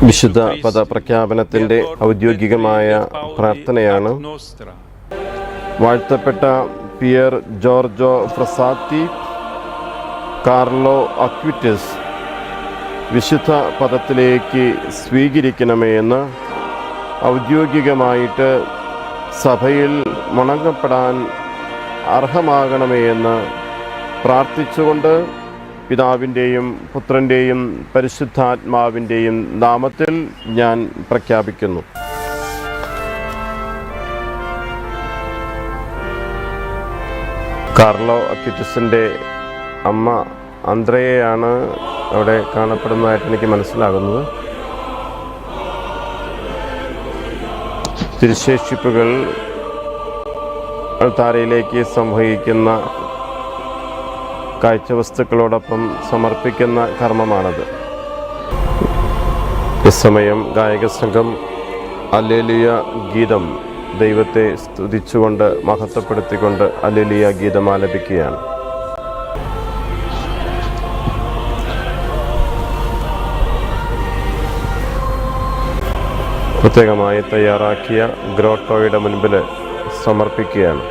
വിശുദ്ധ പദപ്രഖ്യാപനത്തിൻ്റെ ഔദ്യോഗികമായ പ്രാർത്ഥനയാണ്. വാഴ്ത്തപ്പെട്ട പിയർ ജോർജോ ഫ്രസാത്തി കാർലോ അക്വിറ്റസ് വിശുദ്ധ പദത്തിലേക്ക് സ്വീകരിക്കണമേ എന്ന് ഔദ്യോഗികമായിട്ട് സഭയിൽ വണങ്ങപ്പെടാൻ അർഹമാകണമേ എന്ന് പ്രാർത്ഥിച്ചുകൊണ്ട് പിതാവിൻ്റെയും പുത്രൻ്റെയും പരിശുദ്ധാത്മാവിൻ്റെയും നാമത്തിൽ ഞാൻ പ്രഖ്യാപിക്കുന്നു. കാർലോ അക്വിറ്റസിൻ്റെ അമ്മ ആന്ദ്രയെയാണ് അവിടെ കാണപ്പെടുന്നതായിട്ട് എനിക്ക് മനസ്സിലാകുന്നത്. തിരുശേഷിപ്പുകൾ അൾത്താരയിലേക്ക് സംവഹിക്കുന്ന കാഴ്ചവസ്തുക്കളോടൊപ്പം സമർപ്പിക്കുന്ന കർമ്മമാണത്. ഈ സമയം ഗായക സംഘം ഹല്ലേലൂയ ഗീതം ദൈവത്തെ സ്തുതിച്ചുകൊണ്ട് മഹത്വപ്പെടുത്തിക്കൊണ്ട് ഹല്ലേലൂയ ഗീതം ആലപിക്കുകയാണ്. പ്രത്യേകമായി തയ്യാറാക്കിയ ഗ്രോട്ടോയുടെ മുൻപിൽ സമർപ്പിക്കുകയാണ്.